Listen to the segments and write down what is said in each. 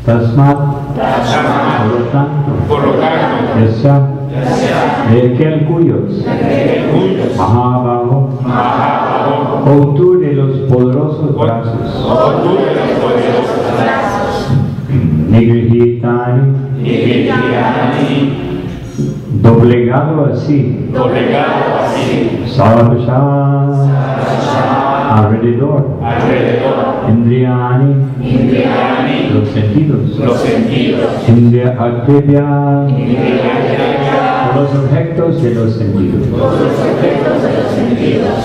Tasmat, por lo tanto, esa, de aquel cuyos, Mahabaho, o tú de los poderosos brazos, Nigrihitani, doblegado así, Sarvasha, alrededor, Indriyani, los sentidos, Indriya Akribya, los objetos de los sentidos,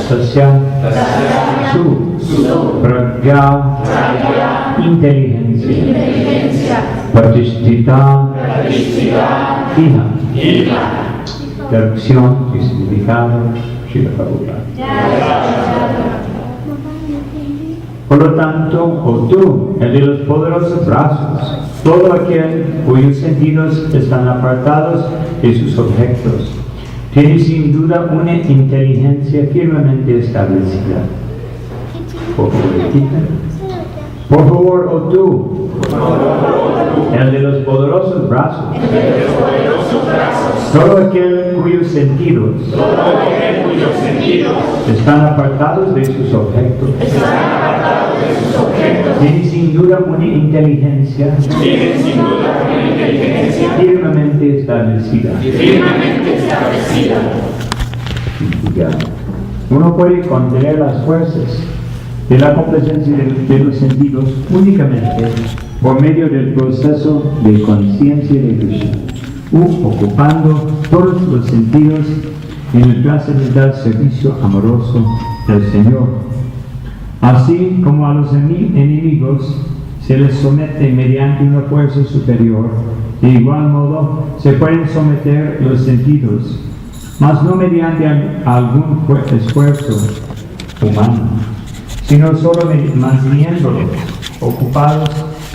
Sasya, su, Pragya, inteligencia, Pratisthita, Iha, traducción y significado, Srila Prabhupada. Por lo tanto, o tú, el de los poderosos brazos, todo aquel cuyos sentidos están apartados de sus objetos, tiene sin duda una inteligencia firmemente establecida. Por favor, o tú, el de los poderosos brazos, todo aquel cuyos sentidos están apartados de sus objetos, tiene sin duda una inteligencia firmemente establecida. Uno puede contener las fuerzas de la complacencia de los sentidos únicamente por medio del proceso de conciencia de Krishna, ocupando todos los sentidos en el trascendental servicio amoroso del Señor. Así como a los enemigos se les somete mediante una fuerza superior, de igual modo se pueden someter los sentidos, mas no mediante algún esfuerzo humano, sino solo manteniéndolos ocupados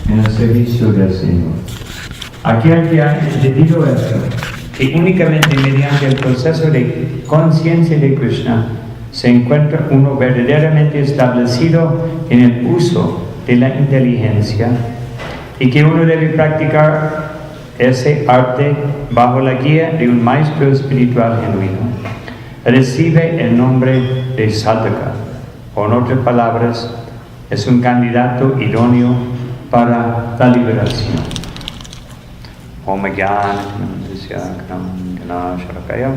en el servicio del Señor. Aquel que ha entendido esto, que únicamente mediante el proceso de conciencia de Krishna se encuentra uno verdaderamente establecido en el uso de la inteligencia, y que uno debe practicar ese arte bajo la guía de un maestro espiritual genuino, recibe el nombre de sadhaka, o en otras palabras, es un candidato idóneo para la liberación. Om Jnana Sharakaya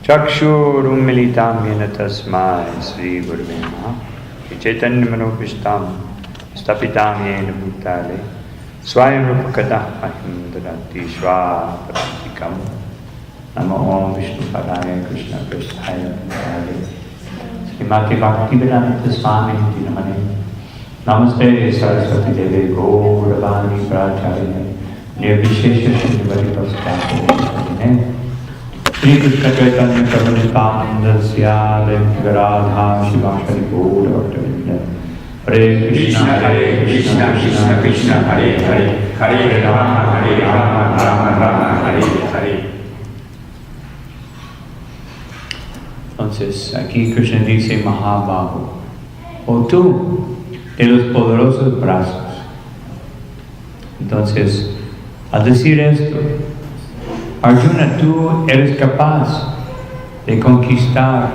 Chakshurum Militam Yena Tasmai Sri Gurave Namaha Chaitanya Manopishtam Stapitam Yena Bhutale Swayam Rupakatah Ahim Dadati Shvapratikam Namo Om Vishnu Padaya Krishna Prasthaya Bhutale Srimati Bhaktivedanta Swami Namane Namaste Saraswati Devi Gauravani Pracharine Nirvishesha Shinivadi Vasudhaya Shri Krishna Chaitanya Prabhu Nityananda Syale Radha Shivashari Gaura Bhaktavinda Hare Krishna Krishna Krishna Hare Hare Hare Rama Rama Rama Hare Hare. Entonces aquí Krishna dice Mahabahu, o tú de los poderosos brazos. Entonces, al decir esto, Arjuna, tú eres capaz de conquistar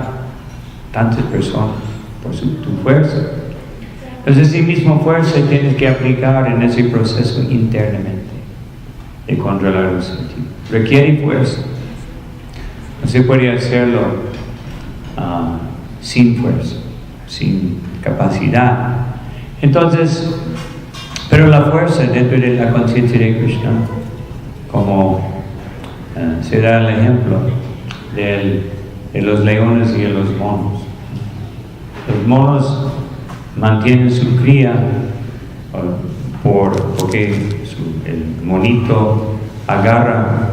tantas personas por tu fuerza. Entonces, esa misma fuerza tienes que aplicar en ese proceso internamente de controlar los sentidos. Requiere fuerza. No se puede hacerlo sin fuerza, sin capacidad. Entonces, pero la fuerza dentro de la conciencia de Krishna, como se da el ejemplo de los leones y de los monos. Los monos mantienen su cría porque el monito agarra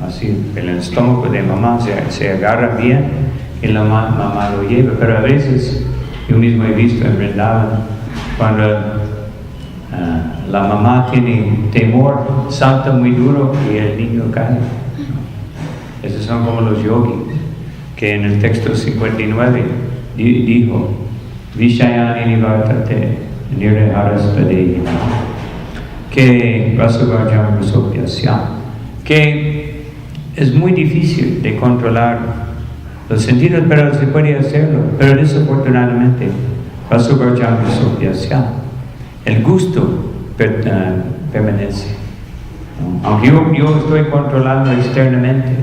así el estómago de mamá, se agarra bien y la mamá lo lleva. Pero a veces, yo mismo he visto en Vrindavan, cuando la mamá tiene temor, salta muy duro y el niño cae. Esos son como los yogis, que en el texto 59 dijo, Vishayani nivartate nireharaspade. que que es muy difícil de controlar los sentidos, pero se puede hacerlo. Pero desafortunadamente, el gusto permanece. Aunque yo estoy controlando externamente,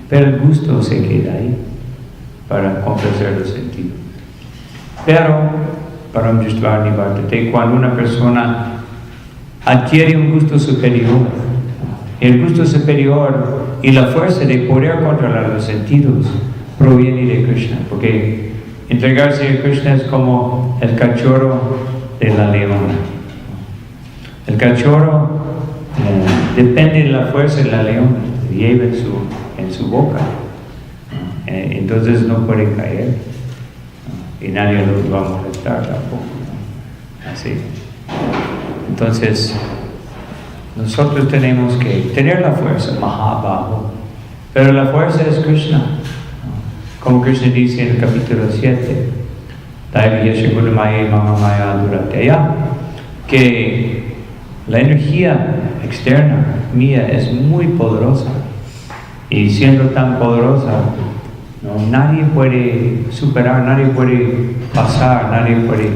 pero el gusto se queda ahí para complacer los sentidos. Pero, cuando una persona adquiere un gusto superior, el gusto superior y la fuerza de poder controlar los sentidos proviene de Krishna, porque entregarse a Krishna es como el cachorro de la leona. El cachorro depende de la fuerza de la leona, lleva en su boca, entonces no puede caer y nadie los va a molestar tampoco, ¿no? Así. Entonces nosotros tenemos que tener la fuerza, Mahabhahu, pero la fuerza es Krishna, ¿no? Como Krishna dice en el capítulo 7, que la energía externa mía es muy poderosa, y siendo tan poderosa, ¿no? Nadie puede superar, nadie puede pasar, nadie puede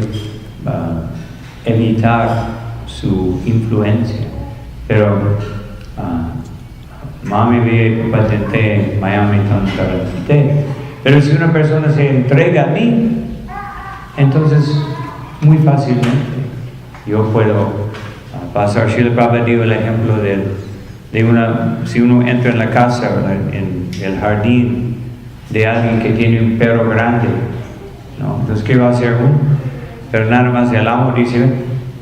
evitar su influencia. Pero Mami ve patente Miami tantarate. Pero si una persona se entrega a mí, entonces muy fácilmente yo puedo pasar. Srila Prabhupada dio el ejemplo si uno entra en la casa, ¿verdad? En el jardín de alguien que tiene un perro grande, ¿no? Entonces, ¿qué va a hacer uno? Pero nada más el amo dice,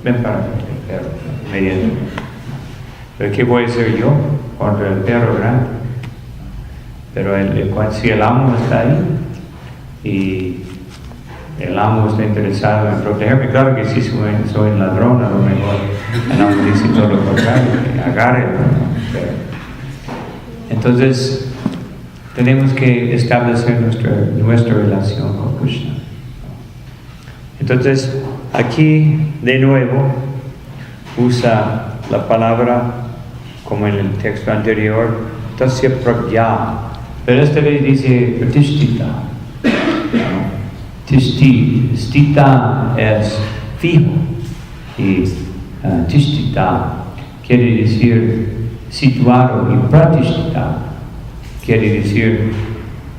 ven para acá, el perro, inmediatamente. Pero ¿qué voy a hacer yo contra el perro grande? Pero si el amo está ahí y el amo está interesado en protegerme, claro que si soy un ladrón, a lo mejor el amo dice todo lo contrario, agarre. Entonces, tenemos que establecer nuestra relación con Krishna. Entonces, aquí de nuevo usa la palabra como en el texto anterior, tasya pragya, pero esta vez dice pratishtita. Stita es fijo y tishtita quiere decir situado, y pratishtita quiere decir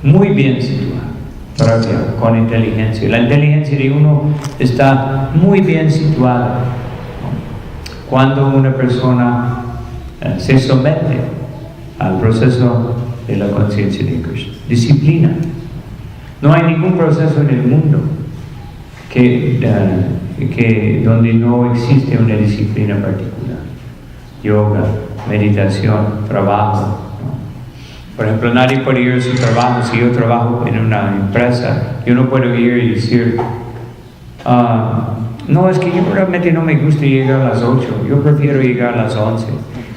muy bien situado, con inteligencia. La inteligencia de uno está muy bien situada cuando una persona se somete al proceso de la conciencia de Krishna. Disciplina. No hay ningún proceso en el mundo donde no existe una disciplina particular. Yoga, meditación, trabajo, ¿no? Por ejemplo, nadie puede ir a su trabajo. Si yo trabajo en una empresa, yo no puedo ir y decir, no, es que yo realmente no me gusta llegar a las 8, yo prefiero llegar a las 11.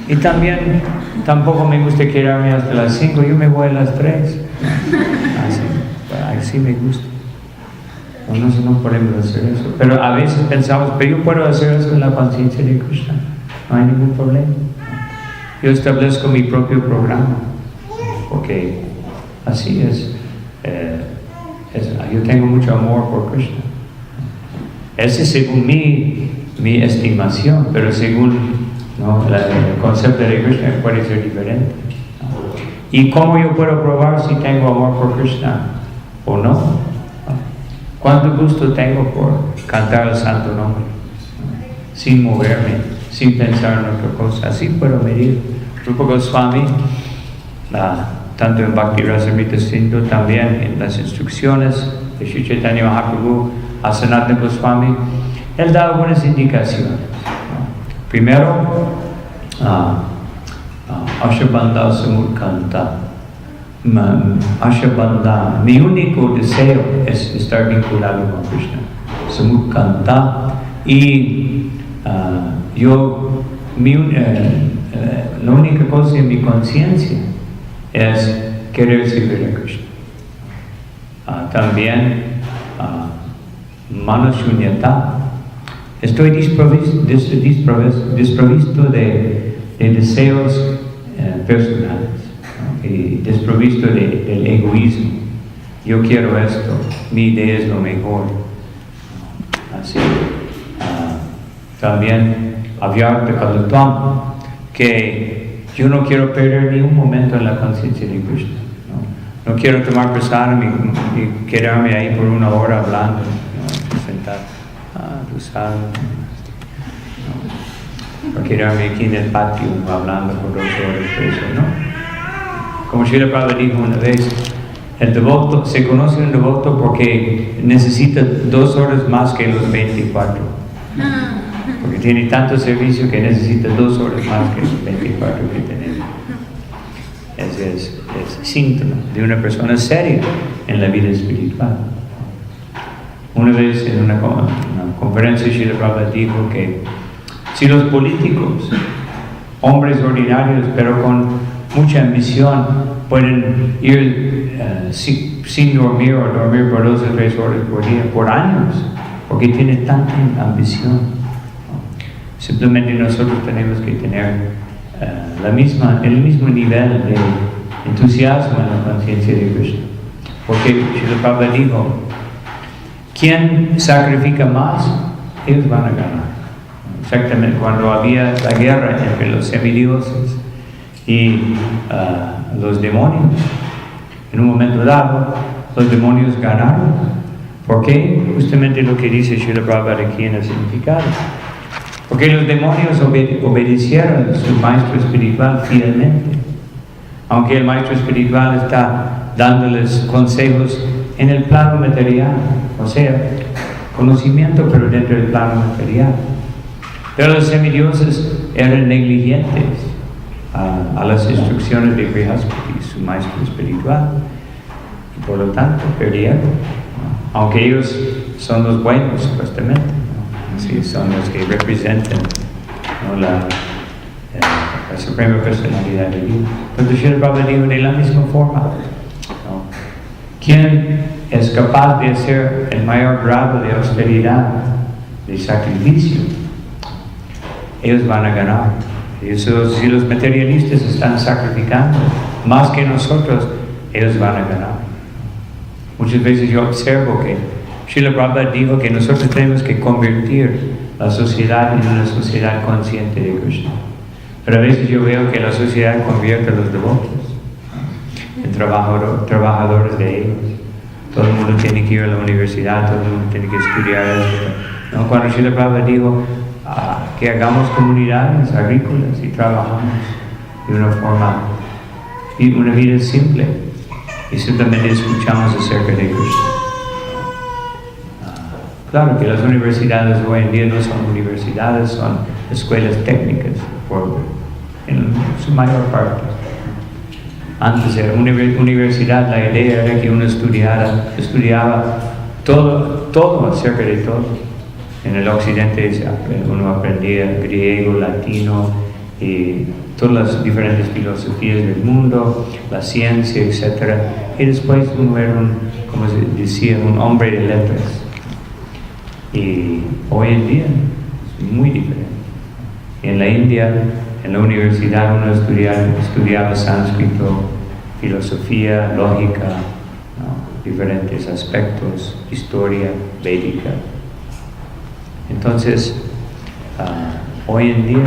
Y también tampoco me gusta quedarme hasta las 5, yo me voy a las 3. Así me gusta. No podemos hacer eso. Pero a veces pensamos, pero yo puedo hacer eso en la conciencia de Krishna. No hay ningún problema. Yo establezco mi propio programa. Porque así es. Yo tengo mucho amor por Krishna. Ese es según mi estimación, pero según el concepto de Krishna puede ser diferente. ¿Y cómo yo puedo probar si tengo amor por Krishna o no? ¿Cuánto gusto tengo por cantar el santo nombre? Sin moverme, sin pensar en otra cosa. Así puedo medir. Rupa Goswami, tanto en Bhakti Rasamrita Sindhu, también en las instrucciones de Sri Chaitanya Mahaprabhu a Sanatana Goswami, él da algunas indicaciones. Primero, Ashabandha Samudkanta. Ashabandha, mi único deseo es estar vinculado con Krishna. Samudkanta. Y la única cosa en mi conciencia es querer servir a Krishna. También Manashunyata, estoy desprovisto de deseos personales, ¿no? Y desprovisto del egoísmo. Yo quiero esto, mi idea es lo mejor. Así. También hablar de Kalutvam, que yo no quiero perder ni un momento en la conciencia de Krishna. No quiero tomar prasada y quedarme ahí por una hora hablando, ¿no? Sentado. Tú sabes. No. O quedarme aquí en el patio hablando por 2 horas, 3 horas, ¿no? Como Srila Prabhupada dijo una vez, el devoto, se conoce un devoto porque necesita 2 horas más que los 24. Porque tiene tanto servicio que necesita 2 horas más que los 24 que tenemos. Ese es síntoma de una persona seria en la vida espiritual. Una vez en una conferencia, Srila Prabhupada dijo que si los políticos, hombres ordinarios pero con mucha ambición, pueden ir sin dormir o dormir por 2 o 3 horas por día, por años, porque tienen tanta ambición. Simplemente nosotros tenemos que tener el mismo nivel de entusiasmo en la conciencia de Krishna. Porque Srila Prabhupada dijo, quien sacrifica más, ellos van a ganar. Exactamente cuando había la guerra entre los semidioses y los demonios, en un momento dado, los demonios ganaron. ¿Por qué? Justamente lo que dice Srila Prabhupada aquí en el significado. Porque los demonios obedecieron a su maestro espiritual fielmente. Aunque el maestro espiritual está dándoles consejos en el plano material, o sea, conocimiento pero dentro del plano material. Pero los semidioses eran negligentes a las instrucciones de Brihaspati, su maestro espiritual, y por lo tanto perdieron, ¿no? Aunque ellos son los buenos supuestamente, ¿no? Así son los que representan, ¿no? la suprema personalidad de Dios. Entonces Srila Prabhupada dijo de la misma forma, ¿no? ¿Quién es capaz de hacer el mayor grado de austeridad, de sacrificio? Ellos van a ganar. Si los materialistas están sacrificando más que nosotros, ellos van a ganar. Muchas veces yo observo que Srila Prabhupada dijo que nosotros tenemos que convertir la sociedad en una sociedad consciente de Krishna. Pero a veces yo veo que la sociedad convierte a los devotos en trabajadores de ellos. Todo el mundo tiene que ir a la universidad, todo el mundo tiene que estudiar esto, ¿no? Cuando Srila Prabhupada dijo que hagamos comunidades agrícolas y trabajamos de una forma, y una vida simple, y simplemente escuchamos acerca de Krishna. Claro que las universidades hoy en día no son universidades, son escuelas técnicas, en su mayor parte. Antes era una universidad, la idea era que uno estudiaba todo acerca de todo. En el occidente uno aprendía griego, latino y todas las diferentes filosofías del mundo, la ciencia, etc. Y después uno era como se decía, un hombre de letras. Y hoy en día es muy diferente. En la India, en la universidad uno estudiaba sánscrito, filosofía, lógica, ¿no? Diferentes aspectos, historia védica. Entonces, hoy en día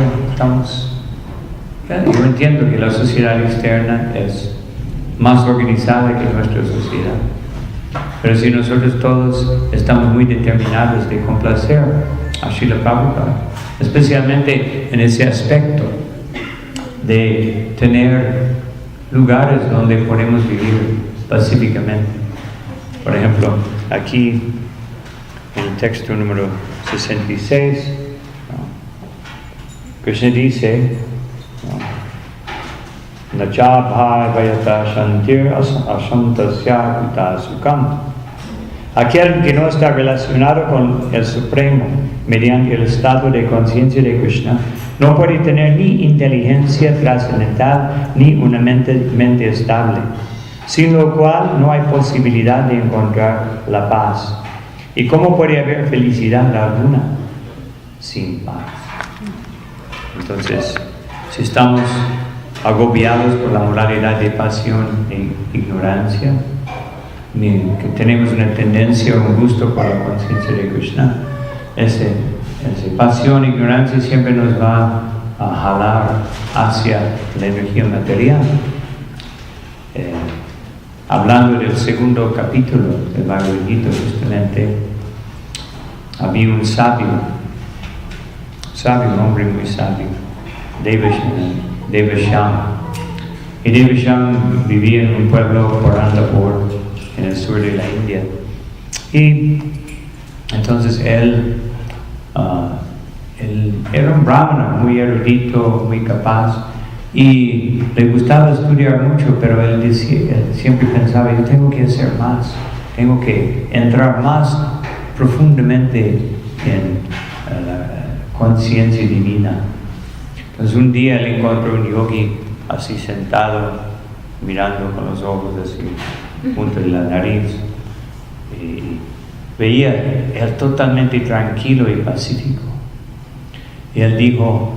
yo entiendo que la sociedad externa es más organizada que nuestra sociedad. Pero si nosotros todos estamos muy determinados de complacer a Srila Prabhupada, especialmente en ese aspecto de tener lugares donde podemos vivir pacíficamente. Por ejemplo, aquí en el texto número 66, Krishna dice, Nacha bhavayata shantir ashantasya kuta sukam. Aquel que no está relacionado con el Supremo mediante el estado de conciencia de Krishna no puede tener ni inteligencia trascendental ni una mente estable, sin lo cual no hay posibilidad de encontrar la paz. ¿Y cómo puede haber felicidad alguna? sin paz. Entonces, si estamos agobiados por la moralidad de pasión e ignorancia, que tenemos una tendencia o un gusto por la conciencia de Krishna, esa pasión e ignorancia siempre nos va a jalar hacia la energía material. Hablando del segundo capítulo del Bhagavad Gita, justamente, había un sabio, un hombre muy sabio, Devashyam. Y Devashyam vivía en un pueblo por Andapur, en el sur de la India. Y entonces él era un brahmana muy erudito, muy capaz, y le gustaba estudiar mucho, pero él siempre pensaba, yo tengo que hacer más, tengo que entrar más profundamente en la conciencia divina. Entonces un día él encontró un yogi así sentado, mirando con los ojos así, junto a la nariz, y veía él totalmente tranquilo y pacífico. Y él dijo,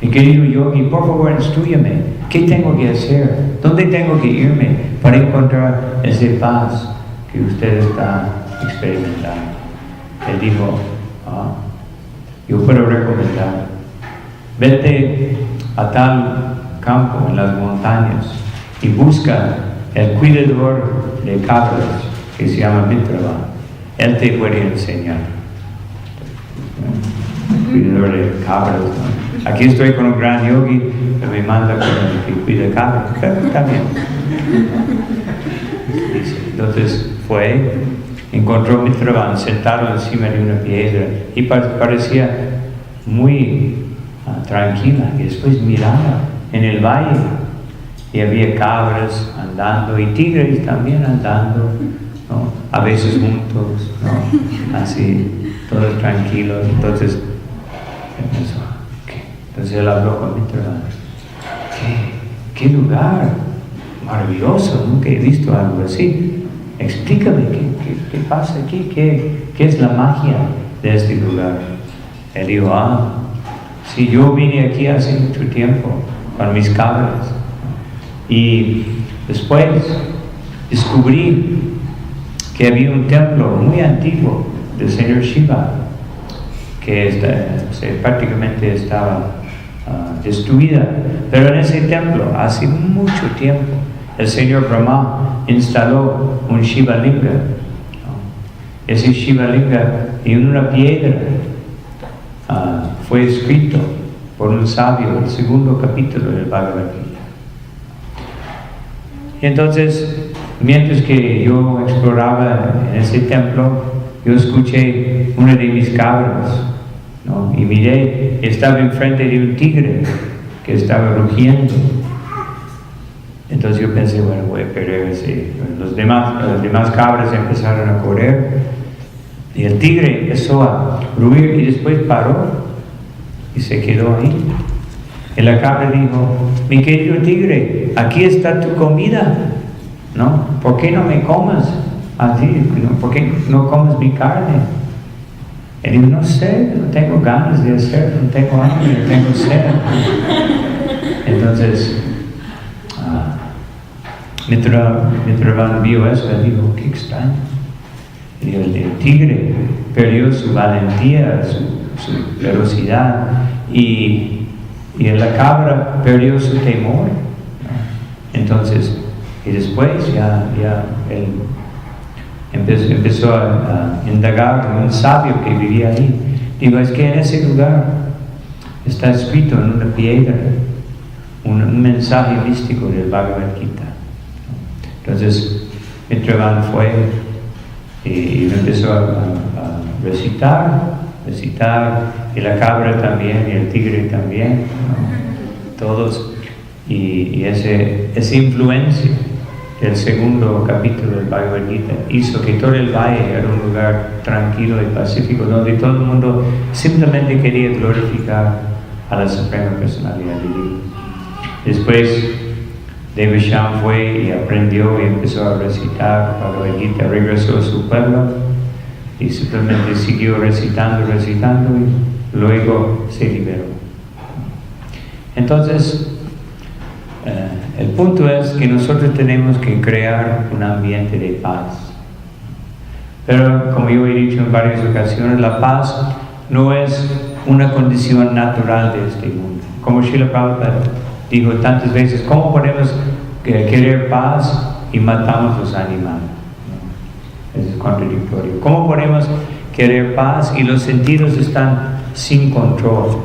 mi querido yogi, por favor instrúyame, ¿qué tengo que hacer? ¿Dónde tengo que irme para encontrar esa paz que usted está experimentando? Él dijo, yo puedo recomendar, vete a tal campo en las montañas y busca el cuidador de cabras que se llama Mitrava. Él te puede enseñar. Cuidador de cabras, ¿no? Aquí estoy con un gran yogi que me manda con el que cuida cabras. Está bien. Entonces fue, encontró Mitrava sentado encima de una piedra y parecía muy tranquila, y después miraba en el valle y había cabras andando y tigres también andando, ¿no? A veces juntos, ¿no? Así, todos tranquilos. Entonces él habló con Mitrava. ¿Qué lugar maravilloso! Nunca he visto algo así. Explícame qué pasa aquí, qué es la magia de este lugar. Él dijo, sí, yo vine aquí hace mucho tiempo con mis cabras y después descubrí que había un templo muy antiguo del señor Shiva que prácticamente estaba destruida, pero en ese templo hace mucho tiempo el señor Brahma instaló un Shiva Linga, ¿no? Ese Shiva Linga en una piedra fue escrito por un sabio, el segundo capítulo del Bhagavad Gita. Y entonces, mientras que yo exploraba en ese templo, yo escuché una de mis cabras, ¿no? Y miré, estaba enfrente de un tigre que estaba rugiendo. Entonces yo pensé, bueno, voy a perder ese. Las demás cabras empezaron a correr y el tigre empezó a rugir y después paró y se quedó ahí. Y la cabra dijo, mi querido tigre, aquí está tu comida, ¿no? ¿Por qué no me comas así? ¿Por qué no comes mi carne? Y dijo, no sé, no tengo ganas de hacerlo, no tengo hambre, no tengo sed. Entonces, Mitrava vio eso y dijo, qué extraño. Y el tigre perdió su valentía, su ferocidad, y la cabra perdió su temor, ¿no? Entonces, y después ya él empezó a indagar en un sabio que vivía ahí. Digo, es que en ese lugar está escrito en una piedra un mensaje místico del Bhagavad Gita. Entonces Mitrava fue y empezó a recitar, y la cabra también, y el tigre también, ¿no? Todos, y esa influencia del segundo capítulo del Bhagavad Gita hizo que todo el valle era un lugar tranquilo y pacífico, donde todo el mundo simplemente quería glorificar a la Suprema Personalidad Divina. Después Devashyam fue y aprendió y empezó a recitar Bhagavad Gita, regresó a su pueblo y simplemente siguió recitando, luego se liberó. Entonces, el punto es que nosotros tenemos que crear un ambiente de paz. Pero como yo he dicho en varias ocasiones, la paz no es una condición natural de este mundo. Como Srila Prabhupada dijo tantas veces, ¿cómo podemos querer paz y matamos los animales? ¿No? Eso es contradictorio. ¿Cómo podemos querer paz y los sentidos están sin control?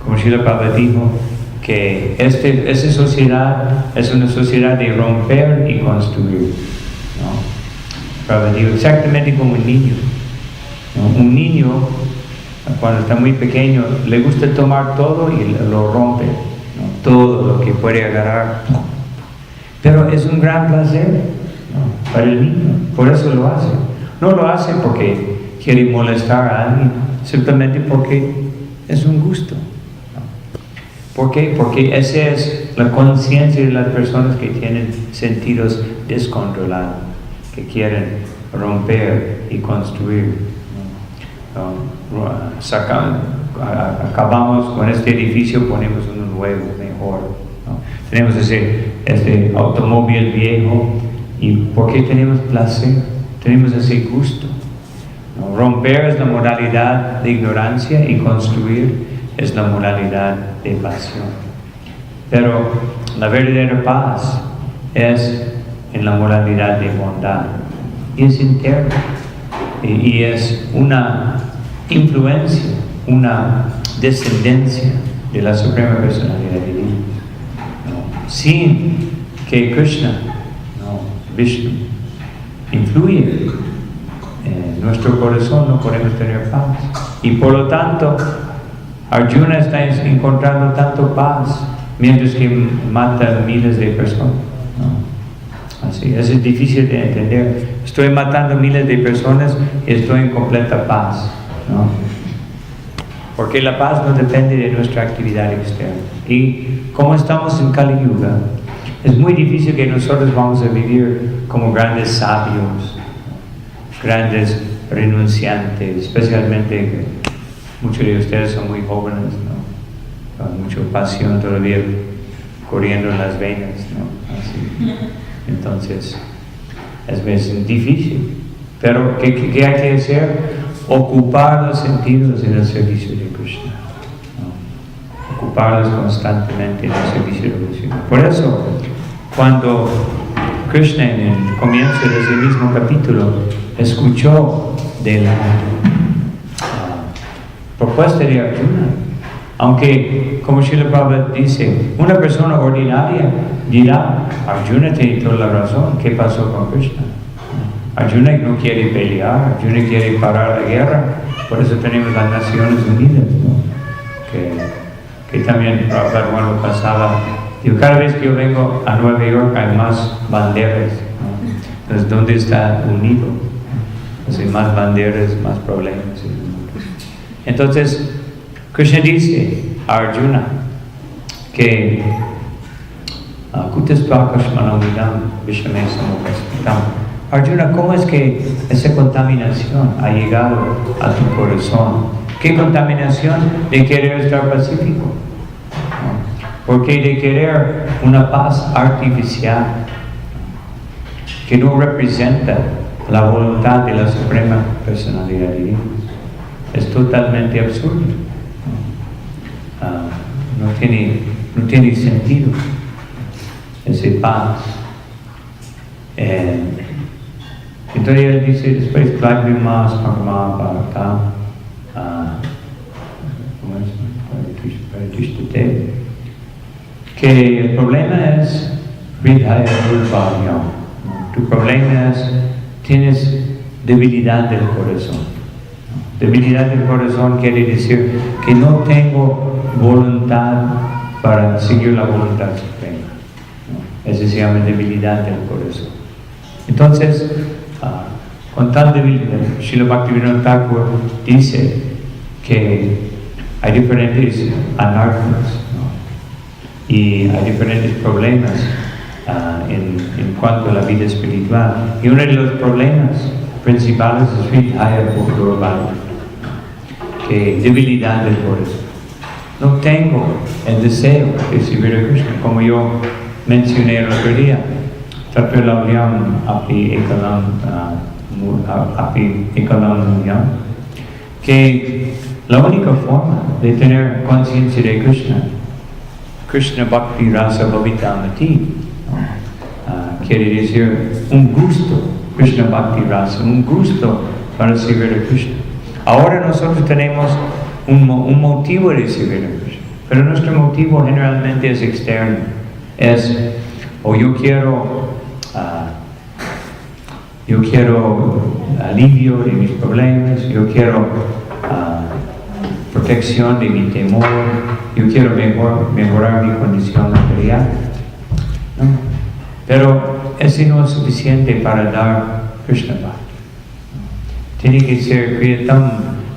Como Srila Prabhupada dijo, que esta sociedad es una sociedad de romper y construir, ¿no? Prabhupada dijo exactamente como un niño, ¿no? Un niño, cuando está muy pequeño, le gusta tomar todo y lo rompe, ¿no? Todo lo que puede agarrar, pero es un gran placer, ¿no? Para el niño, por eso lo hace. No lo hace porque quiere molestar a alguien, simplemente porque es un gusto. ¿Por qué? Porque esa es la conciencia de las personas que tienen sentidos descontrolados, que quieren romper y construir. Acabamos con este edificio, ponemos uno nuevo, mejor, ¿no? Tenemos este automóvil viejo, y ¿por qué tenemos placer? Tenemos ese gusto, ¿no? Romper es la modalidad de ignorancia y construir es la modalidad de pasión. Pero la verdadera paz es en la modalidad de bondad, y es interna, y es una influencia, una descendencia de la Suprema Personalidad Divina, ¿no? Sin que Krishna, ¿no? Vishnu, influye en nuestro corazón, no podemos tener paz. Y por lo tanto, Arjuna está encontrando tanto paz mientras que mata miles de personas, ¿no? Así, eso es difícil de entender. Estoy matando miles de personas y estoy en completa paz, ¿no? Porque la paz no depende de nuestra actividad externa. Y como estamos en Kali Yuga, es muy difícil que nosotros vamos a vivir como grandes sabios, grandes renunciantes, especialmente muchos de ustedes son muy jóvenes, ¿no? Con mucha pasión todavía corriendo en las venas, ¿no? Así. Entonces, es difícil. Pero, ¿qué hay que hacer? Ocupar los sentidos en el servicio de Krishna, ¿no? Ocuparlos constantemente en el servicio de Krishna. Por eso, cuando Krishna en el comienzo de ese mismo capítulo escuchó de la propuesta de Arjuna, aunque como Srila Prabhupada dice, una persona ordinaria dirá, Arjuna tiene toda la razón, ¿qué pasó con Krishna? Arjuna no quiere pelear, Arjuna quiere parar la guerra, por eso tenemos las Naciones Unidas, ¿no? que también Prabhupada cuando pasaba, digo, cada vez que yo vengo a Nueva York hay más banderas, ¿no? Entonces, ¿dónde está unido? Entonces, más banderas, más problemas. Entonces, Krishna dice a Arjuna que Arjuna, ¿cómo es que esa contaminación ha llegado a tu corazón? ¿Qué contaminación de querer estar pacífico? Porque de querer una paz artificial que no representa la voluntad de la Suprema Personalidad Divina. Es totalmente absurdo. No tiene sentido ese paz. Entonces él dice después, que el problema es tu problema es tienes debilidad del corazón. Debilidad del corazón quiere decir que no tengo voluntad para seguir la voluntad suprema, ¿no? Eso se llama debilidad del corazón. Entonces, con tal debilidad, Srila Bhaktivinoda Thakur dice que hay diferentes anartas, ¿no? Y hay diferentes problemas en cuanto a la vida espiritual. Y uno de los problemas principales es Vidhaya Bhakti. que debilidad del corazón. No tengo el deseo de servir a Krishna, como yo mencioné el otro día. Que la única forma de tener conciencia de Krishna, Krishna Bhakti Rasa Bhavitamati, quiere decir un gusto, Krishna Bhakti Rasa, un gusto para servir a Krishna. Ahora nosotros tenemos un motivo de servir a Krishna, pero nuestro motivo generalmente es externo. Es, yo quiero alivio de mis problemas, yo quiero protección de mi temor, yo quiero mejorar mi condición material. ¿No? Pero ese no es suficiente para dar Krishna Bhakti. Tiene que ser Kriyatam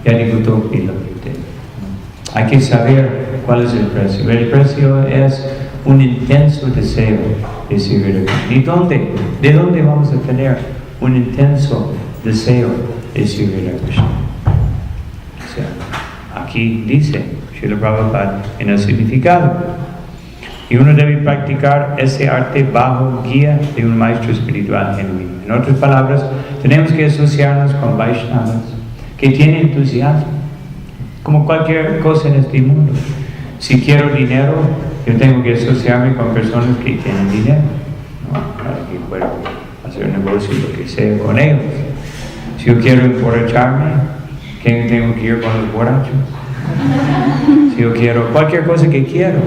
Yadigutopi Labhite. Hay que saber cuál es el precio. El precio es un intenso deseo de servir a Krishna. ¿De dónde vamos a tener un intenso deseo de servir a Krishna? O sea, aquí dice Srila Prabhupada en el significado. Y uno debe practicar ese arte bajo guía de un maestro espiritual genuino. En otras palabras, tenemos que asociarnos con Vaishnavas que tienen entusiasmo, como cualquier cosa en este mundo. Si quiero dinero, yo tengo que asociarme con personas que tienen dinero, ¿no? Para que pueda hacer un negocio, lo que sea, con ellos. Si yo quiero emborracharme, tengo que ir con los borrachos. Si yo quiero cualquier cosa que quiero,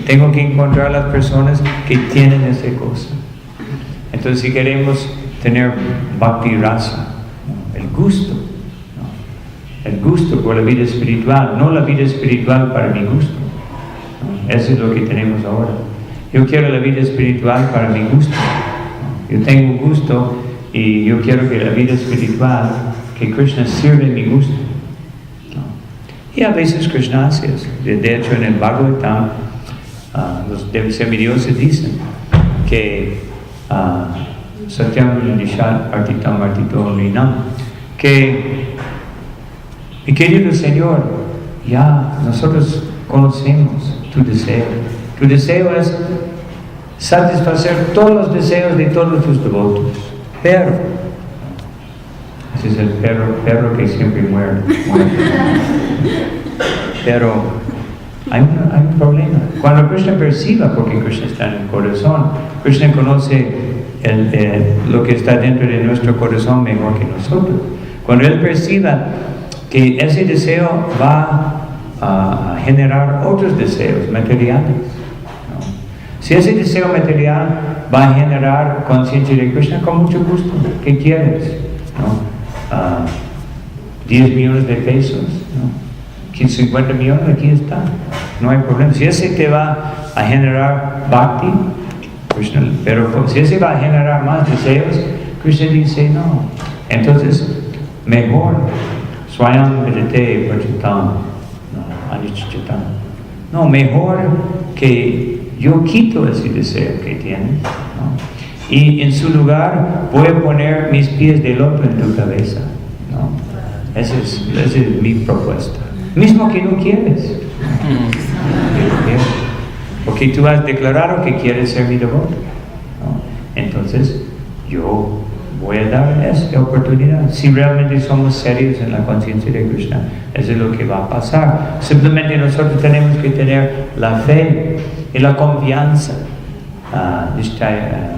tengo que encontrar las personas que tienen esa cosa. Entonces, si queremos tener Bhakti Rasa, el gusto, ¿no? El gusto por la vida espiritual, no la vida espiritual para mi gusto, ¿no? Eso es lo que tenemos ahora. Yo quiero la vida espiritual para mi gusto, ¿no? Yo tengo gusto y yo quiero que la vida espiritual, que Krishna sirve mi gusto, ¿no? Y a veces Krishna hace eso. De hecho, en el Bhagavatam, los semidioses dicen que Satyam Nishat Artitam Artito Linam, que mi querido Señor, ya nosotros conocemos tu deseo. Tu deseo es satisfacer todos los deseos de todos tus devotos, pero ese es el perro que siempre muere. Pero hay un problema. Cuando Krishna perciba, porque Krishna está en el corazón, Krishna conoce lo que está dentro de nuestro corazón mejor que nosotros. Cuando Él perciba que ese deseo va a generar otros deseos materiales, ¿no? Si ese deseo material va a generar conciencia de Krishna, con mucho gusto. ¿Qué quieres? ¿No? 10 millones de pesos, ¿no? 50 millones, aquí está, no hay problema. Si ese te va a generar bhakti, Krishna, pero si ese va a generar más deseos, Krishna dice no. Entonces, mejor, swayam vedate prachitam, anichitam. No, mejor que yo quito ese deseo que tienes, ¿no? Y en su lugar voy a poner mis pies de loto en tu cabeza, ¿no? Esa es mi propuesta. Mismo que no quieres. Porque tú has declarado que quieres ser mi devoto, ¿no? Entonces, yo voy a dar esta oportunidad. Si realmente somos serios en la conciencia de Krishna, eso es lo que va a pasar. Simplemente nosotros tenemos que tener la fe y la confianza. Nishchaya.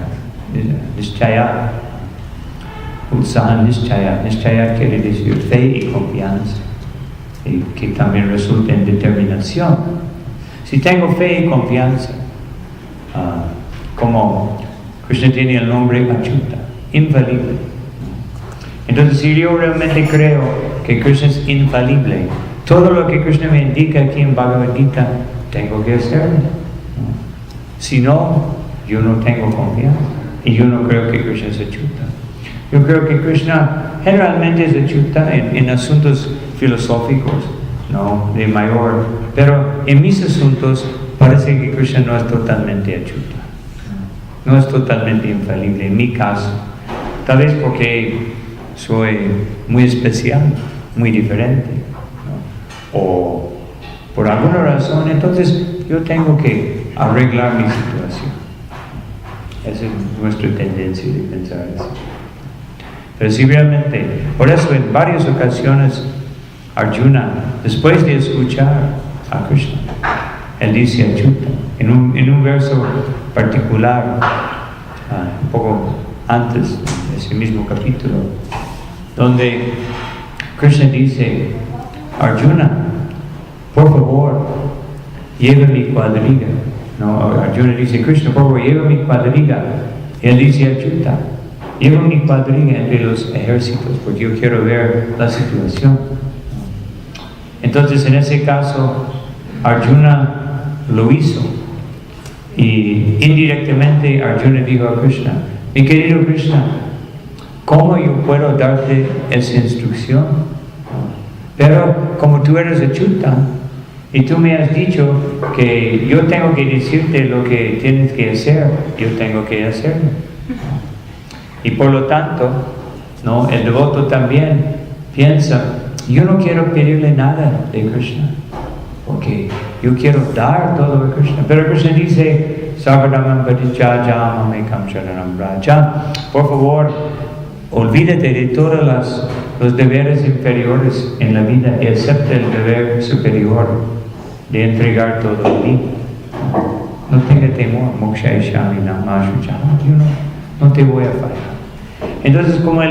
Utsaha Nishchaya. Nishchaya quiere decir fe y confianza, y que también resulta en determinación. Si tengo fe y confianza, como Krishna tiene el nombre Achyuta, infalible. Entonces, si yo realmente creo que Krishna es infalible, todo lo que Krishna me indica aquí en Bhagavad Gita, tengo que hacerlo. Si no, yo no tengo confianza, y yo no creo que Krishna es Achyuta. Yo creo que Krishna generalmente es Achyuta en asuntos filosóficos, ¿no? De mayor, pero en mis asuntos parece que Krishna no es totalmente Achyuta, no es totalmente infalible en mi caso, tal vez porque soy muy especial, muy diferente, ¿no? o por alguna razón, entonces yo tengo que arreglar mi situación. Esa es nuestra tendencia de pensar así. Pero si realmente, por eso en varias ocasiones Arjuna, después de escuchar a Krishna, él dice a Achyuta, en un verso particular, un poco antes de ese mismo capítulo, donde Krishna dice, Arjuna, por favor, lleva mi cuadriga. No, Arjuna dice, Krishna, por favor, lleva mi cuadriga. Y él dice a Achyuta, lleva mi cuadriga entre los ejércitos, porque yo quiero ver la situación. Entonces, en ese caso, Arjuna lo hizo. Y indirectamente Arjuna dijo a Krishna, mi querido Krishna, ¿cómo yo puedo darte esa instrucción? Pero como tú eres Achyuta, y tú me has dicho que yo tengo que decirte lo que tienes que hacer, yo tengo que hacerlo. Y por lo tanto, ¿no? El devoto también piensa, yo no quiero pedirle nada de Krishna, porque yo quiero dar todo a Krishna. Pero Krishna dice, Sarvadhamam Parityajya Mamekam Sharanam Vraja. Por favor, olvídate de todos los deberes inferiores en la vida y acepta el deber superior de entregar todo a mí. No tenga temor, Mokshayashami Namashucha. Yo no te voy a fallar. Entonces, como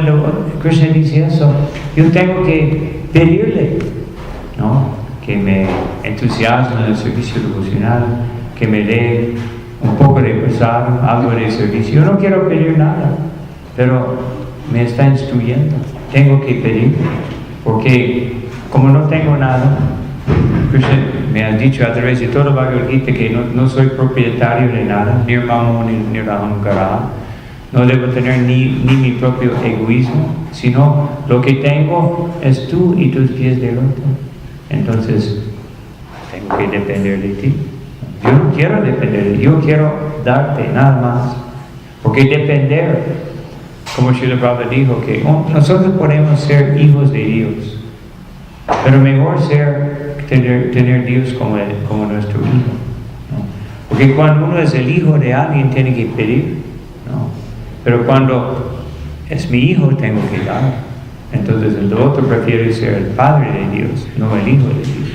Krishna dice eso, yo tengo que pedirle, ¿no? Que me entusiasme en el servicio devocional, que me dé un poco de pesar, algo de servicio. Yo no quiero pedir nada, pero me está instruyendo. Tengo que pedir, porque como no tengo nada, Krishna me ha dicho a través de todo el Bhagavad Gita que no soy propietario de nada, ni Nirmamo ni Nirahankara. No debo tener ni mi propio egoísmo, sino lo que tengo es tú y tus pies del otro. Entonces, tengo que depender de ti. Yo no quiero depender de ti, yo quiero darte nada más. Porque depender, como Srila Prabhupada dijo, que nosotros podemos ser hijos de Dios, pero mejor tener Dios como nuestro hijo, ¿no? Porque cuando uno es el hijo de alguien, tiene que pedir, ¿no? Pero cuando es mi hijo, tengo que dar. Entonces el devoto prefiere ser el padre de Dios, no el hijo de Dios.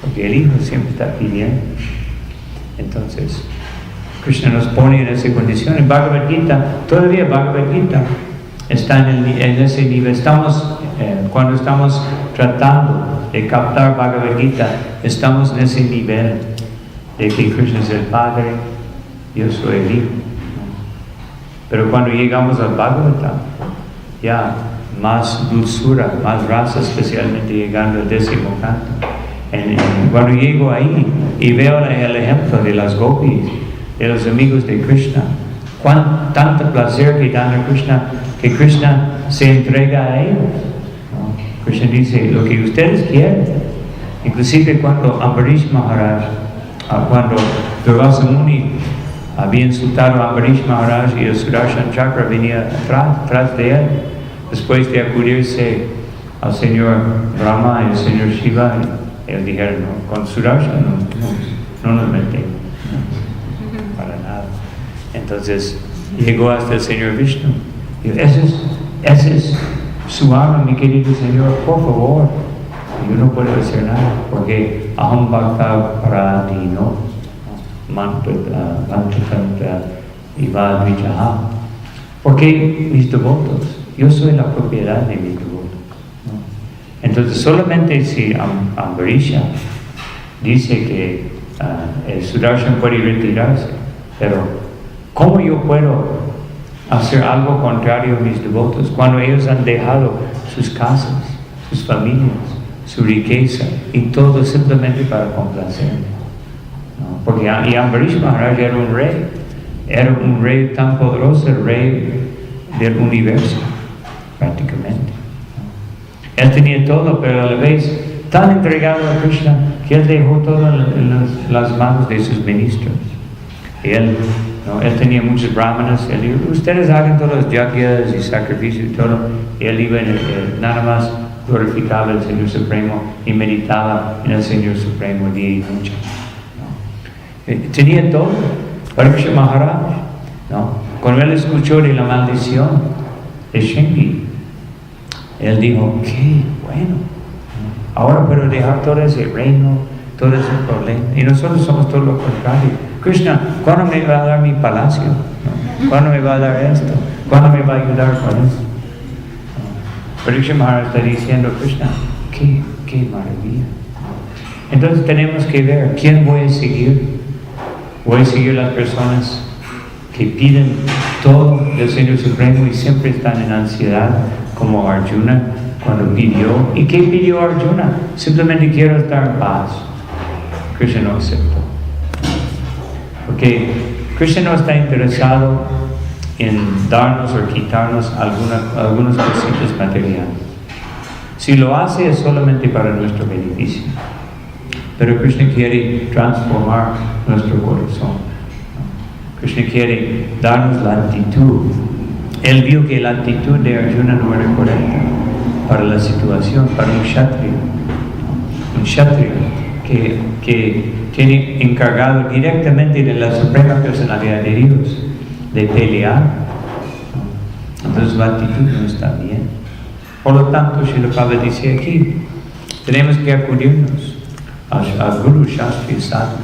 Porque el hijo siempre está pidiendo. Entonces, Krishna nos pone en esa condición. En Bhagavad Gita, todavía Bhagavad Gita está en ese nivel. Cuando estamos tratando de captar Bhagavad Gita, estamos en ese nivel de que Krishna es el padre, yo soy el hijo. Pero cuando llegamos al Bhagavatam, ya más dulzura, más raza, especialmente llegando al 10º canto. Cuando llego ahí y veo el ejemplo de las gopis, de los amigos de Krishna, tanto placer que dan a Krishna, que Krishna se entrega a ellos, ¿no? Krishna dice, lo que ustedes quieren. Inclusive cuando Ambarish Maharaj, cuando Durvasa Muni había insultado a Ambarish Maharaj y el Sudarshan Chakra venía atrás de él, después de acudirse al señor Brahma y al señor Shiva, ellos dijeron, no, con Sudarshan no nos metemos, no, para nada. Entonces llegó hasta el señor Vishnu. Y ese es su alma, mi querido señor, por favor. Yo no puedo hacer nada, porque aham bhakta paradino mantutanta ivadvijaha. Porque mis devotos, yo soy la propiedad de mis devotos, ¿no? Entonces solamente si Ambarisha dice que el Sudarshan puede retirarse, pero ¿cómo yo puedo hacer algo contrario a mis devotos cuando ellos han dejado sus casas, sus familias, su riqueza y todo simplemente para complacerme, ¿no? Porque Ambarish Maharaj era un rey tan poderoso, el rey del universo prácticamente, ¿no? Él tenía todo, pero a la vez tan entregado a Krishna que él dejó todo en las manos de sus ministros. Y él tenía muchos brahmanas, él dijo, ustedes hagan todos los yagyas y sacrificios y todo, y él iba nada más glorificaba al Señor Supremo y meditaba en el Señor Supremo día y noche. Tenía todo. Parikshit Maharaj, ¿no? Cuando él escuchó de la maldición de Shingi, él dijo, qué bueno, ahora puedo dejar todo ese reino, todo ese problema. Y nosotros somos todo lo contrario. Krishna, ¿cuándo me va a dar mi palacio? ¿No? ¿Cuándo me va a dar esto? ¿Cuándo me va a ayudar con esto? Parikshit Maharaj está diciendo, Krishna, qué maravilla. Entonces tenemos que ver quién voy a seguir. Voy a seguir las personas que piden todo del Señor Supremo y siempre están en ansiedad, como Arjuna cuando pidió. ¿Y qué pidió Arjuna? Simplemente quiero estar en paz. Krishna no aceptó. Porque Krishna no está interesado en darnos o quitarnos algunos cositas materiales. Si lo hace es solamente para nuestro beneficio. Pero Krishna quiere transformar nuestro corazón. Krishna quiere darnos la actitud. Él vio que la actitud de Arjuna no era correcta para la situación, para un kshatriya. Un kshatriya que tiene encargado directamente de la suprema personalidad de Dios de pelear. Entonces la actitud no está bien. Por lo tanto, Srila Prabhupada dice aquí, tenemos que acudirnos al Guru Shastri Sadhu,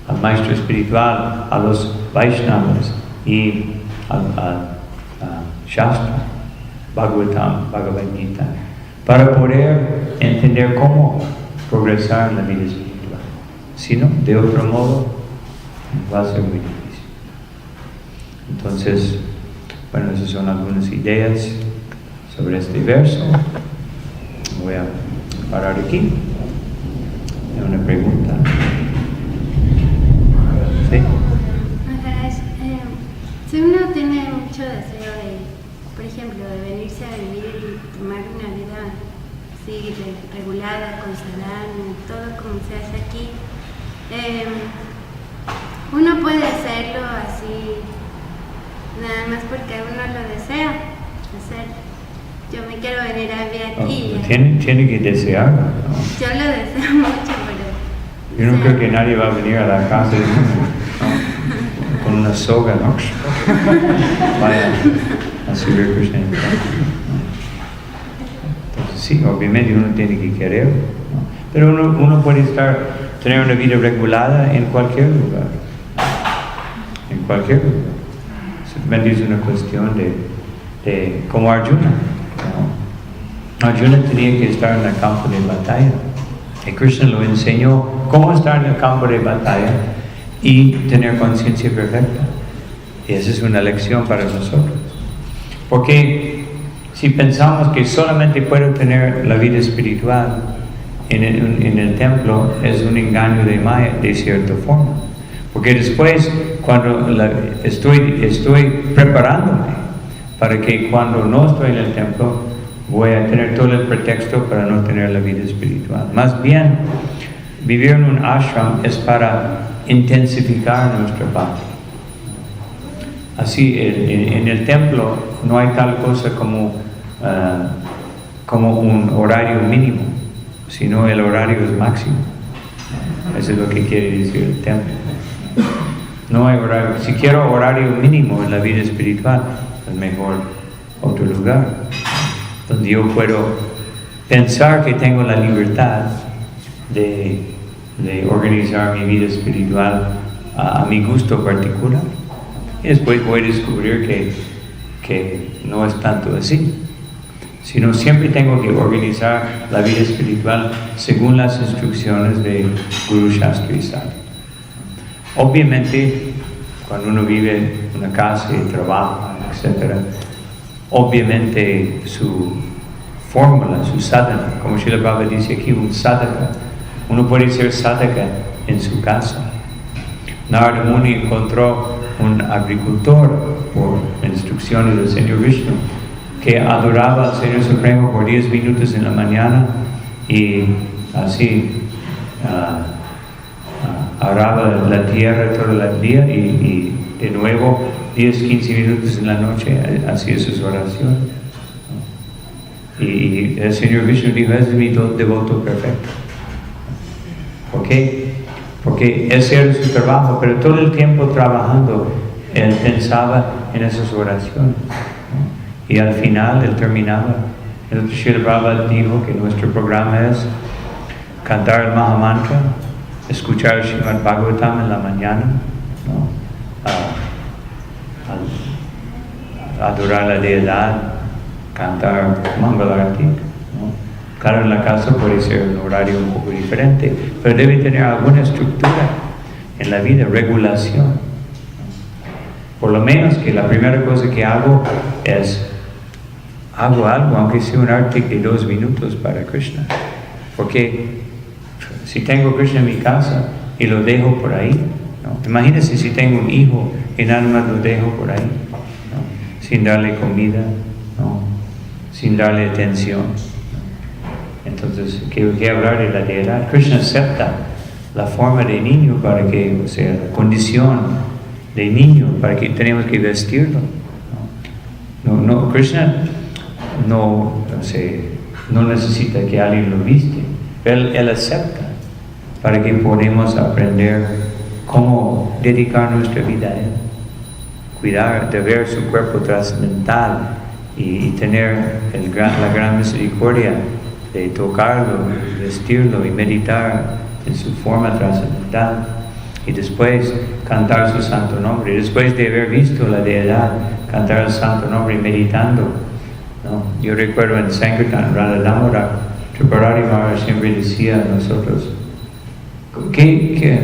al maestro espiritual, a los Vaishnavas y al Shastra, Bhagavatam, Bhagavad Gita, para poder entender cómo progresar en la vida espiritual. Si no, de otro modo, va a ser muy difícil. Entonces, bueno, esas son algunas ideas sobre este verso. Voy a parar aquí. Hay una pregunta. ¿Sí? Si uno tiene mucho deseo de, por ejemplo, de venirse a vivir y tomar una vida así regulada, con sadhana, todo como se hace aquí, uno puede hacerlo así, nada más porque uno lo desea hacer. Yo me quiero venir a vivir aquí. Tiene que desearlo, ¿no? Yo lo deseo mucho, pero... Yo no creo que nadie va a venir a la casa de uno, ¿no? Con una soga, ¿no? Vaya a subir Krishna. Entonces sí, obviamente uno tiene que querer, ¿no? Pero uno puede tener una vida regulada en cualquier lugar. En cualquier lugar. Simplemente es una cuestión de como Arjuna, ¿no? Arjuna tenía que estar en el campo de batalla. Y Krishna lo enseñó cómo estar en el campo de batalla y tener conciencia perfecta. Y esa es una lección para nosotros. Porque si pensamos que solamente puedo tener la vida espiritual en el templo, es un engaño de Maya, de cierta forma. Porque después, cuando estoy preparándome para que cuando no estoy en el templo, voy a tener todo el pretexto para no tener la vida espiritual. Más bien, vivir en un ashram es para intensificar nuestra bhakti. Así, en el templo no hay tal cosa como un horario mínimo, sino el horario es máximo. Eso es lo que quiere decir el templo. No hay horario. Si quiero horario mínimo en la vida espiritual, es mejor otro lugar, donde yo puedo pensar que tengo la libertad de organizar mi vida espiritual a mi gusto particular. Y después voy a descubrir que no es tanto así, sino siempre tengo que organizar la vida espiritual según las instrucciones de Guru Shastri Sadhu. Obviamente, cuando uno vive en una casa y trabaja, etc., obviamente su fórmula, su sadhana, como Srila Prabhupada dice aquí, un sadhaka, uno puede ser sadhaka en su casa. Narada Muni encontró un agricultor por instrucciones del Señor Vishnu que adoraba al Señor Supremo por 10 minutos en la mañana y así araba la tierra todo el día y de nuevo 10-15 minutos en la noche hacía sus oraciones. Y el Señor Vishnu dijo, ese es mi devoto perfecto. ¿Por qué? Porque ese era su trabajo, pero todo el tiempo trabajando, él pensaba en esas oraciones, ¿no? Y al final él terminaba. El Srila Prabhupada dijo que nuestro programa es cantar el Mahamantra, escuchar el Srimad Bhagavatam en la mañana, ¿no? Adorar la deidad, cantar Mangalarti, ¿no? Claro, en la casa puede ser un horario un poco diferente, pero debe tener alguna estructura en la vida, regulación. Por lo menos que la primera cosa que hago es, hago algo, aunque sea un arte de 2 minutos para Krishna. Porque si tengo Krishna en mi casa y lo dejo por ahí, ¿no? Imagínense si tengo un hijo y nada más lo dejo por ahí, ¿no? Sin darle comida, ¿no? Sin darle atención, ¿no? Entonces, ¿qué hablar de la deidad? Krishna acepta la forma de niño para que, o sea, la condición de niño para que tenemos que vestirlo, ¿no? Krishna no necesita que alguien lo viste. Él acepta para que podamos aprender cómo dedicar nuestra vida a Él, cuidar de ver su cuerpo trascendental y tener la gran misericordia de tocarlo, vestirlo y meditar en su forma trascendental. Y después cantar su santo nombre. Y después de haber visto la deidad, cantar el santo nombre meditando, ¿no? Yo recuerdo en Sankirtan, Radha Damodar, Tripurari Maharaj siempre decía a nosotros,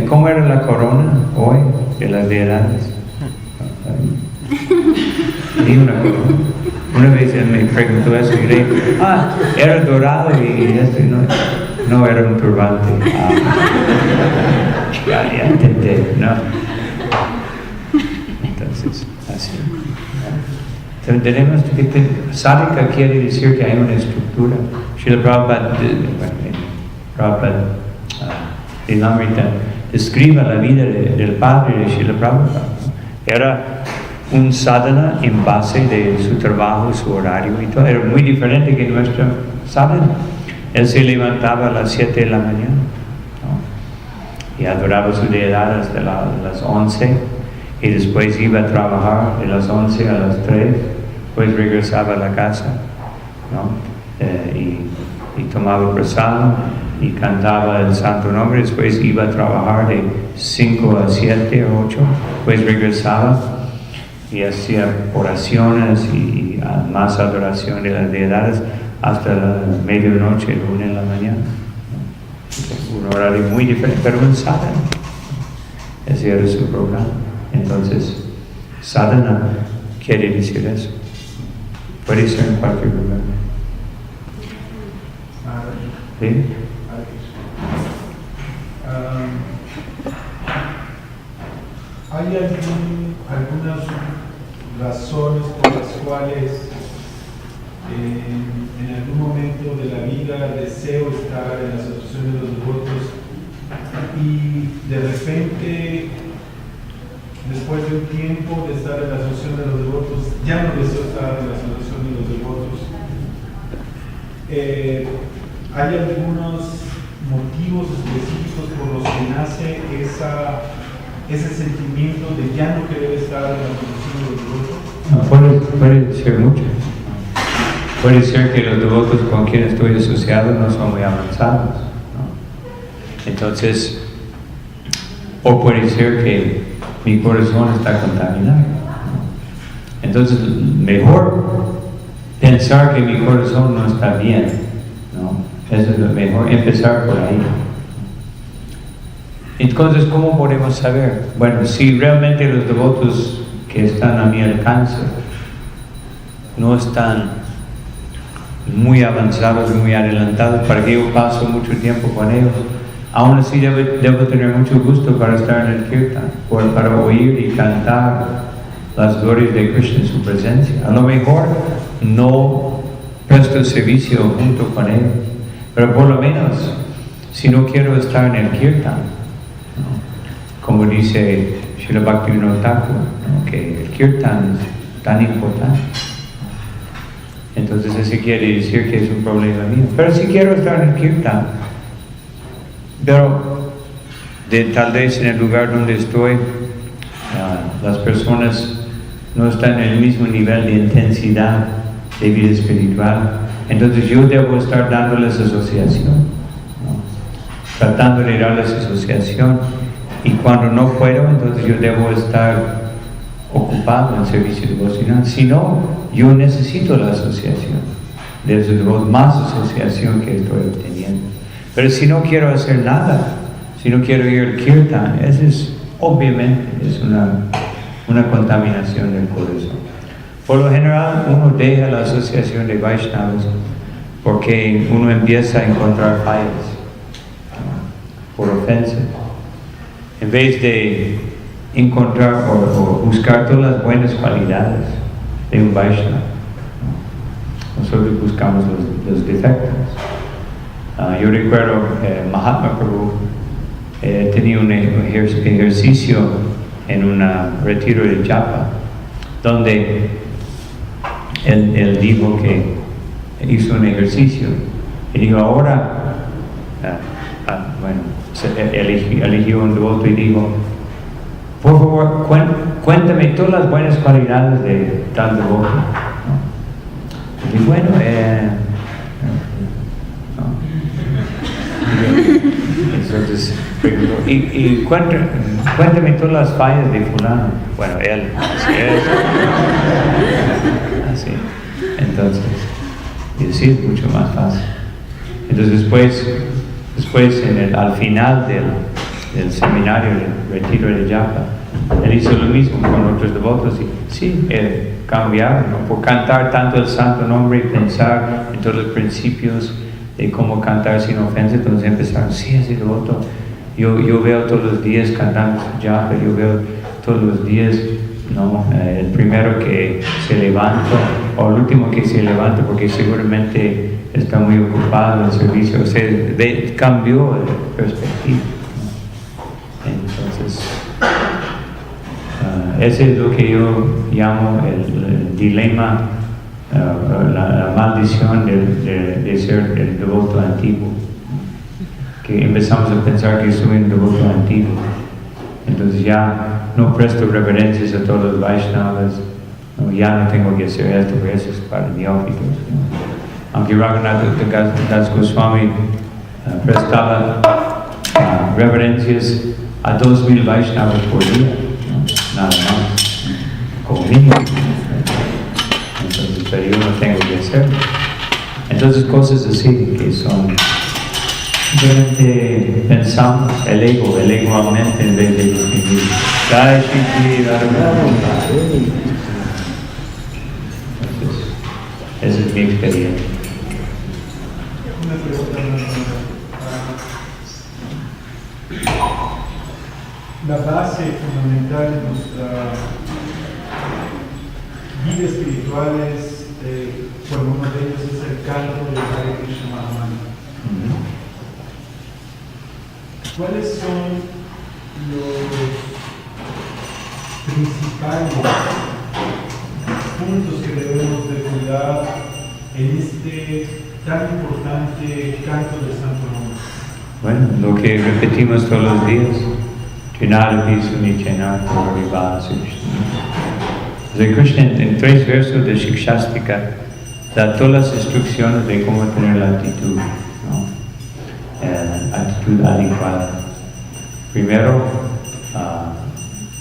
¿cómo era la corona hoy de las deidades? Ni una corona. Una vez él me preguntó eso y le dije, era dorado y esto no era un turbante. Ya entendí, ¿no? Entonces, así. ¿no? Tenemos que Sadhaka quiere decir que hay una estructura. Srila Prabhupada Lilamrita describe la vida del padre de Srila Prabhupada. Era un sadhana en base de su trabajo, su horario y todo. Era muy diferente que nuestro sadhana. Él se levantaba a las 7 de la mañana, ¿no? Y adoraba su deidad hasta las 11 y después iba a trabajar de las 11 a las 3, después regresaba a la casa, ¿no? Y tomaba prasad y cantaba el santo nombre, después iba a trabajar de 5 a 7 o 8, después regresaba y hacía oraciones y más adoración de las deidades hasta la medianoche, 1 de la mañana, ¿no? Un horario muy diferente, pero un sadhana. Ese era su programa. Entonces, sadhana quiere decir eso. Puede ser en cualquier lugar. ¿Sí? ¿Hay algunas razones por las cuales en algún momento de la vida deseo estar en la asociación de los devotos y de repente, después de un tiempo de estar en la asociación de los devotos, ya no deseo estar en la asociación de los devotos? ¿Hay algunos motivos específicos por los que nace ese sentimiento de ya no querer estar en la asociación de los devotos? Puede ser mucho. Puede ser que los devotos con quienes estoy asociado no son muy avanzados, ¿no? Entonces, o puede ser que mi corazón está contaminado, ¿no? Entonces, mejor pensar que mi corazón no está bien, ¿no? Eso es lo mejor, empezar por ahí. Entonces, ¿cómo podemos saber? Bueno, si realmente los devotos que están a mi alcance no están muy avanzados, muy adelantados, para que yo paso mucho tiempo con ellos, aún así debo tener mucho gusto para estar en el kirtan, para oír y cantar las glorias de Krishna en su presencia. A lo mejor no presto servicio junto con ellos, pero por lo menos, si no quiero estar en el kirtan, ¿no? Como dice Srila Bhaktivinoda Thakur, ¿no? Que el kirtan es tan importante. Entonces eso quiere decir que es un problema mío. Pero si quiero estar en Kirtan, pero tal vez en el lugar donde estoy, las personas no están en el mismo nivel de intensidad de vida espiritual, entonces yo debo estar dándoles asociación, ¿no? Tratando de darles asociación, y cuando no puedo, entonces yo debo estar ocupado en servicio devocional. Si no, yo necesito la asociación, más asociación que estoy obteniendo. Pero si no quiero hacer nada, si no quiero ir al Kirtan, eso es obviamente una contaminación del corazón. Por lo general uno deja la asociación de Vaishnavas porque uno empieza a encontrar fallas, ¿no? Por ofensa. En vez de encontrar o buscar todas las buenas cualidades de un Vaishnava, ¿no? Nosotros buscamos los defectos. Yo recuerdo Mahatma Prabhu tenía un ejercicio en un retiro de Japa, donde él dijo que hizo un ejercicio y dijo ahora, eligió un devoto y dijo, por favor, cuéntame todas las buenas cualidades de tal devoto, ¿no? Y bueno, entonces y cuéntame todas las fallas de fulano. Bueno, él así. Entonces, y decir es mucho más fácil. Entonces después al final del seminario, del retiro de Japa, él hizo lo mismo con otros devotos y sí, él cambiaron, ¿no? Por cantar tanto el santo nombre y pensar en todos los principios de cómo cantar sin ofensa. Entonces empezaron, sí, ese devoto, yo veo todos los días cantando Japa, yo veo todos los días, ¿no? El primero que se levanta o el último que se levanta porque seguramente está muy ocupado en el servicio. O sea, cambió de perspectiva, ¿no? Entonces ese es lo que yo llamo el dilema, la maldición de ser el devoto antiguo, que empezamos a pensar que soy un devoto antiguo, entonces ya no presto reverencias a todos los Vaishnavas, ¿no? Ya no tengo que hacer esto, porque eso es para neófitos, ¿no? Aunque Raghunath Das Goswami prestaba reverencias a 2000 Vaishnavas por día, ¿no? Nada más, como mínimo. Entonces, pero yo no tengo que hacerlo. Entonces, cosas así que son simplemente pensamos el ego aumenta en vez de disminuir. Entonces, esa es mi experiencia. Una pregunta más. La base fundamental de nuestra vida espiritual es, bueno, uno de ellos es el canto de Hare Krishna Mahamantra. ¿Cuáles son los principales puntos que debemos de cuidar en este tan importante canto del Santo Nombre? Bueno, lo que repetimos todos los días, Trinadapi Sunichenat Purivasa Krishna. Krishna en 3 versos de Shikshastika da todas las instrucciones de cómo tener la actitud, ¿no? Actitud adecuada. Primero,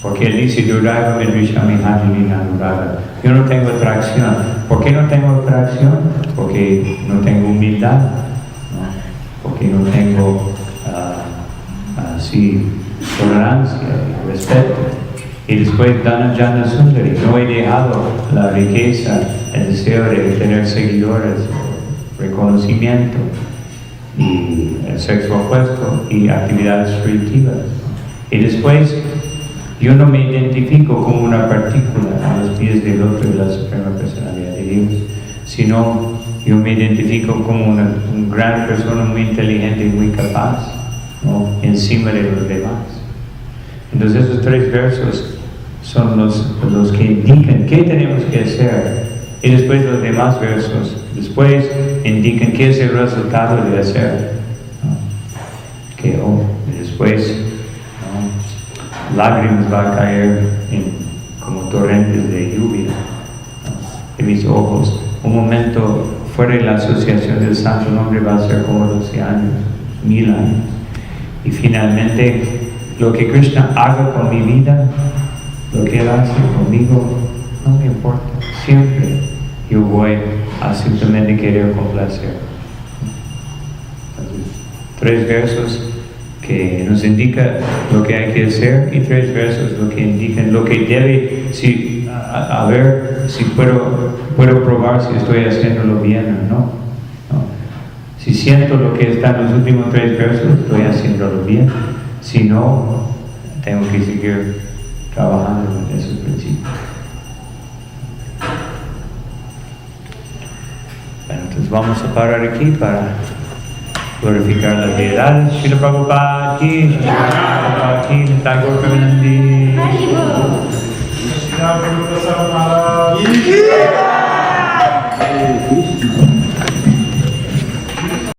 porque él dice, Duraiva Vidrishami Hajilina Duraiva. Yo no tengo atracción. ¿Por qué no tengo atracción? Porque no tengo humildad, ¿no? Porque no tengo tolerancia y respeto. Y después Dhananjana Sundari, no he dejado la riqueza, el deseo de tener seguidores, reconocimiento y el sexo opuesto y actividades fruitivas. Y después yo no me identifico como una partícula a los pies del otro de la Suprema Personalidad de Dios, sino yo me identifico como una gran persona muy inteligente y muy capaz, ¿no? Encima de los demás. Entonces esos 3 versos son los que indican qué tenemos que hacer Y después los demás versos. Después indican qué es el resultado de hacer. ¿No? Que después, ¿no?, lágrimas va a caer como torrentes de lluvia, ¿no?, de mis ojos. Un momento fuera de la asociación del Santo Nombre va a ser como 12 años, 1000 años. Y finalmente, lo que Krishna haga con mi vida, lo que Él hace conmigo, no me importa. Siempre yo voy a simplemente querer complacer. Entonces, 3 versos que nos indican lo que hay que hacer y 3 versos lo que indican lo que debe, a ver si puedo probar si estoy haciéndolo bien o no. ¿No? Si siento lo que está en los últimos 3 versos, estoy haciéndolo bien. Si no, tengo que seguir trabajando en esos principios. Bueno, entonces vamos a parar aquí para glorificar las deidades. Srila Prabhupada ki, Srila Prabhupada ki, Tagore Premanandi. Krishna Guru Prasad Maharaj.